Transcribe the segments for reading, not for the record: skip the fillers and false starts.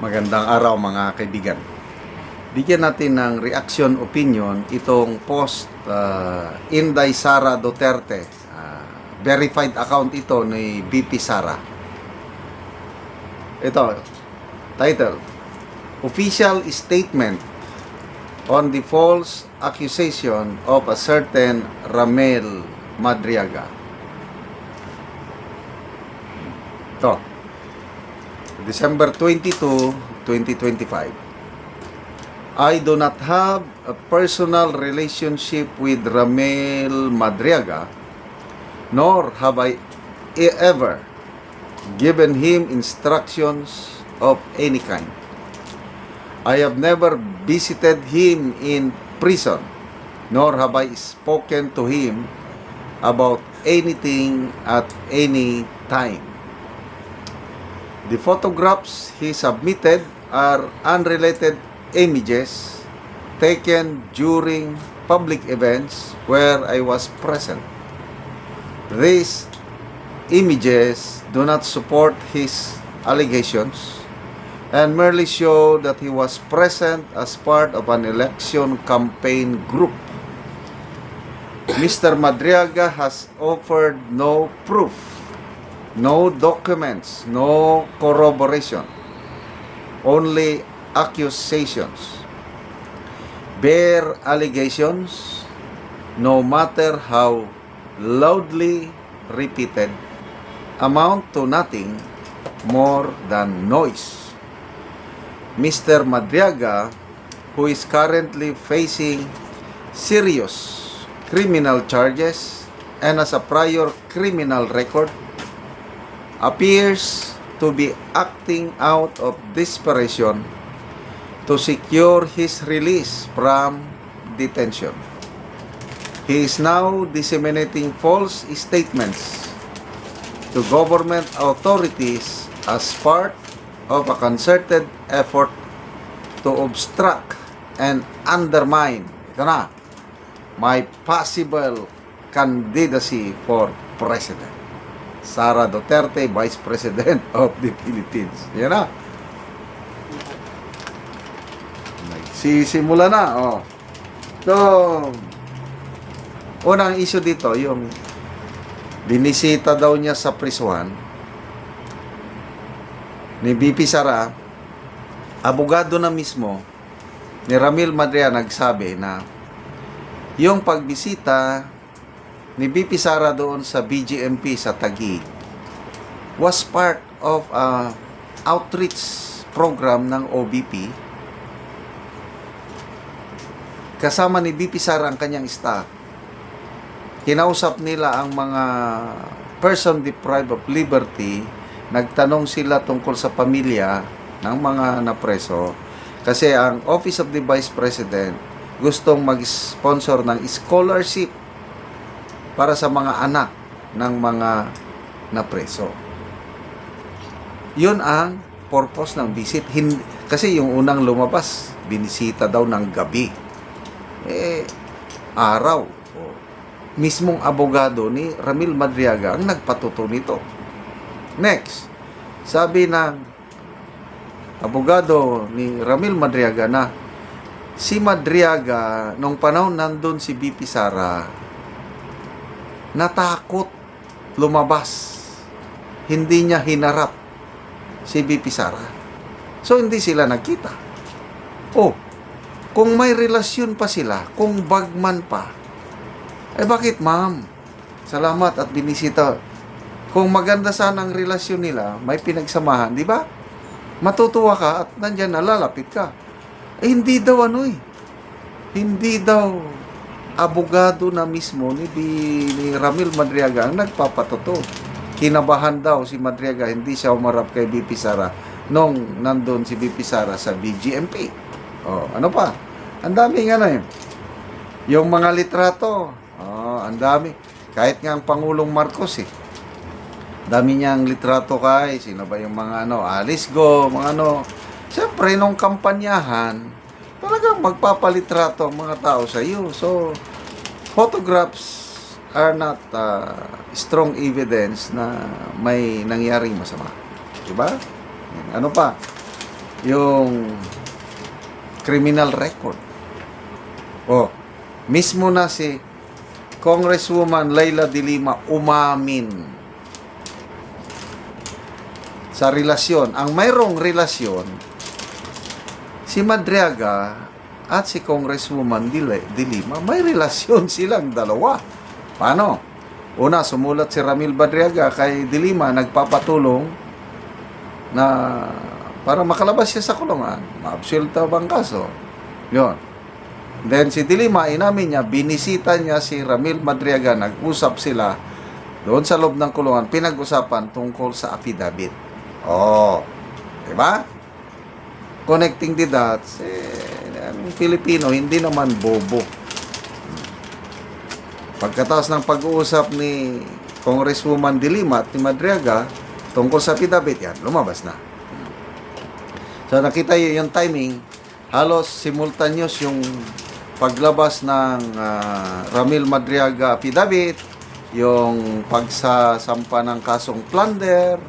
Magandang araw mga kaibigan. Bigyan natin ng reaction opinion itong post Inday Sara Duterte. Verified account ito ni BP Sara. Ito, title, Official Statement on the False Accusation of a Certain Ramel Madriaga. Ito, December 22, 2025. I do not have a personal relationship with Ramel Madriaga, nor have I ever given him instructions of any kind. I have never visited him in prison, nor have I spoken to him about anything at any time. The photographs he submitted are unrelated images taken during public events where I was present. These images do not support his allegations and merely show that he was present as part of an election campaign group. Mr. Madriaga has offered no proof, no documents, no corroboration, only accusations. Bare allegations, no matter how loudly repeated, amount to nothing more than noise. Mr. Madriaga, who is currently facing serious criminal charges and has a prior criminal record, appears to be acting out of desperation to secure his release from detention. He is now disseminating false statements to government authorities as part of a concerted effort to obstruct and undermine my possible candidacy for president. Sara Duterte, Vice President of the Philippines. Yan na. Nagsisimula na. So, unang issue dito, yung binisita daw niya sa prisuhan ni BP Sara, abogado na mismo ni Ramel Madriaga nagsabi na yung pagbisita ni BP Sara doon sa BGMP sa Taguig was part of a outreach program ng OBP. Kasama ni BP Sara ang kanyang staff. Kinausap nila ang mga person deprived of liberty. Nagtanong sila tungkol sa pamilya ng mga napreso. Kasi ang Office of the Vice President gustong mag-sponsor ng scholarship para sa mga anak ng mga napreso. Yun ang purpose ng visit. Kasi yung unang lumabas, binisita daw ng gabi. Araw. Mismong abogado ni Ramel Madriaga ang nagpatuto nito. Next, sabi ng abogado ni Ramel Madriaga na si Madriaga, nung panahon nandun si BP Sara, natakot lumabas. Hindi niya hinarap si BP Sara. So, hindi sila nagkita. Kung may relasyon pa sila, kung bagman pa, bakit ma'am? Salamat at binisita. Kung maganda sana ang relasyon nila, may pinagsamahan, di ba? Matutuwa ka at nandyan nalalapit ka. Hindi daw Hindi daw abogado na mismo ni Ramel Madriaga ang nagpapatuto. Kinabahan daw si Madriaga, hindi siya umarap kay BP Sara nung nandun si BP Sara sa BGMP. Ano pa? Ang daming yung mga litrato. Ang dami. Kahit nga ang Pangulong Marcos dami niyang litrato kay sino ba yung mga Alice Go, mga Siyempre, nung kampanyahan, talagang magpapalitrato ang mga tao sa iyo. So, photographs are not strong evidence na may nangyaring masama. Diba? Ano pa? yung criminal record. Oh, mismo na si Congresswoman Leila de Lima umamin sa relasyon. Ang mayroong relasyon, si Madriaga at si Congresswoman de Lima, may relasyon silang dalawa. Paano? Una, sumulat si Ramil Madriaga kay de Lima, nagpapatulong na para makalabas siya sa kulungan. Maabsuelta bang kaso? Yun. Then si de Lima, inamin niya, binisita niya si Ramil Madriaga, nag-usap sila doon sa loob ng kulungan, pinag-usapan tungkol sa affidavit. Oh, di ba? Connecting the dots, ang Pilipino, hindi naman bobo. Pagkatapos ng pag-uusap ni Congresswoman de Lima at ni Madriaga tungkol sa affidavit, yan, lumabas na. So, nakita yung timing, halos simultaneous yung paglabas ng Ramil Madriaga affidavit, yung pagsasampa ng kasong plunder,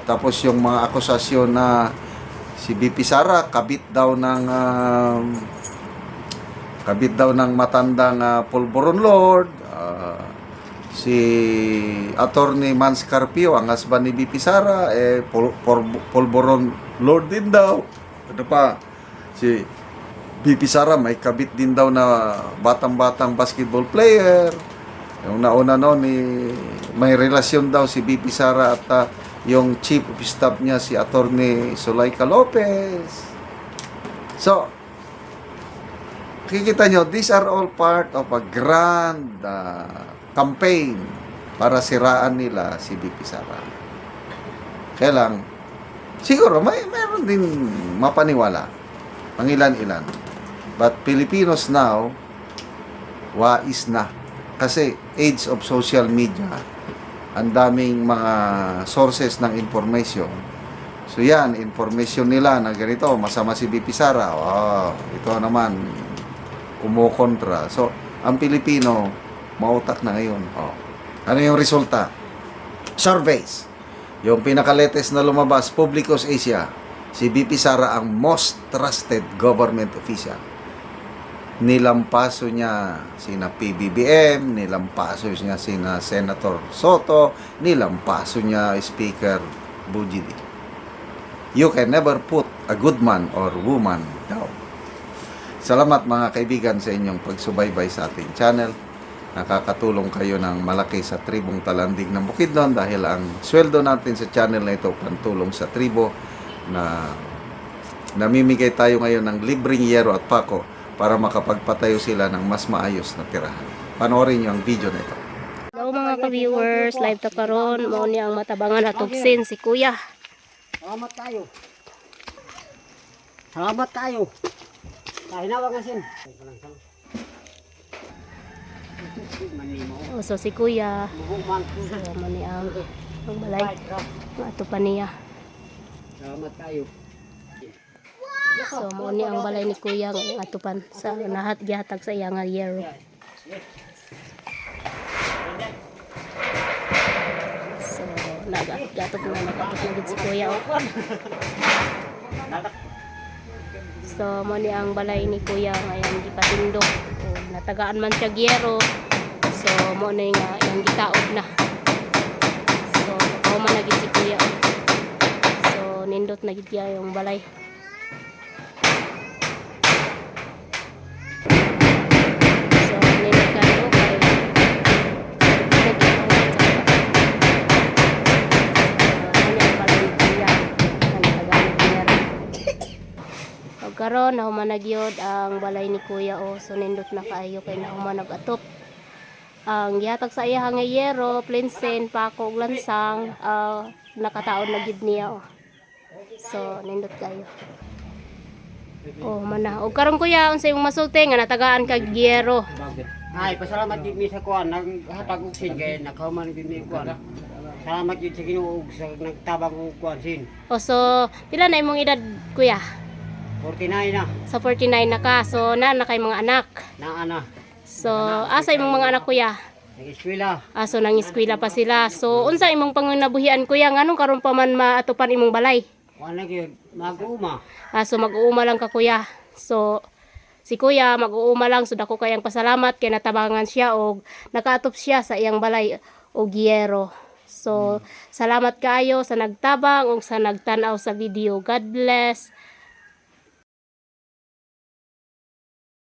tapos yung mga akusasyon na si BP Sara kabit daw ng matandang Polvoron Lord, si Attorney Mans Carpio, ang husband ni BP Sara, Polvoron Lord din daw. Ano pa, si BP Sara may kabit din daw na batang-batang basketball player. Yung nauna noon, may relasyon daw si BP Sara at yung chief of staff niya si Attorney Zuleika Lopez. So, kikita nyo, these are all part of a grand campaign para siraan nila si BP Sara. Kaya lang, siguro mayroon din mapaniwala, ang ilan-ilan. But Filipinos now, wais na. Kasi age of social media, ang daming mga sources ng information. So yan, information nila na ganito, masama si BP Sara. Oh, ito naman, kumukontra. So, ang Pilipino, mautak na ngayon. Oh. Ano yung resulta? Surveys. Yung pinaka-latest na lumabas, Publicos Asia, si BP Sara ang most trusted government official. Nilampaso niya sina PBBM, nilampaso niya sina Senator Soto, nilampaso niya Speaker Bujidi. You can never put a good man or woman down. Salamat mga kaibigan sa inyong pagsubaybay sa ating channel. Nakakatulong kayo ng malaki sa tribong Talandig ng Bukidnon dahil ang sweldo natin sa channel na ito pantulong sa tribo na namimigay tayo ngayon ng libreng yero at pako para makapagpatayo sila ng mas maayos na tirahan. Panoorin niyo ang video na ito. Hello mga ka-viewers, live ta karon, mao ni ang matabangan hatugsin si Kuya. Salamat tayo. Salamat tayo. Tayo na wag asin. Oh, so si Kuya, so mo ni ang balay. Ato pa niya. Salamat tayo. So mo ni ang balay ni Kuya ng atupan sa nahat gihatag sa iyang yero. So nagatok na gid si Kuya. So mo ni ang balay ni Kuya ngayon gipatindog. Natagaan man siya yero. So mo ni nga iyang gitaod na. So ako man gid si Kuya. So nindot na gid yung balay. Karon na humanagyod ang balay ni Kuya o so nindot na kaayo kay na humanag-atop. Ang gihatag sa iya nga yero, plinsen, pako, ug lansang, nakataon na gid niya o. So nindot kayo. Oh mana. Og karon Kuya unsay imong masulti nga natagaan kag yero? Ay, pasalamat gid mi sa kuan naghatag og sin kay nakahuman gid mi kuan. Salamat gid sa Ginoo ug sa nagtabang og kuan sin. O so pila na imong edad Kuya? 49 na. Sa 49 na ka. So na kay mga anak. Na ana. So asa imong mga anak Kuya? Nag-eskwela. So nang eskwela pa sila. So unsa imong pangunabuhian Kuya nganong karon pa man maatupan imong balay? kuan na gyud mag-uma. So mag-uuma lang ka kuya. So si kuya mag-uuma lang so dako kayang pasalamat kay natabangan siya og nakaatop siya sa iyang balay og yero. So salamat kaayo sa nagtabang ug sa nagtan-aw sa video. God bless.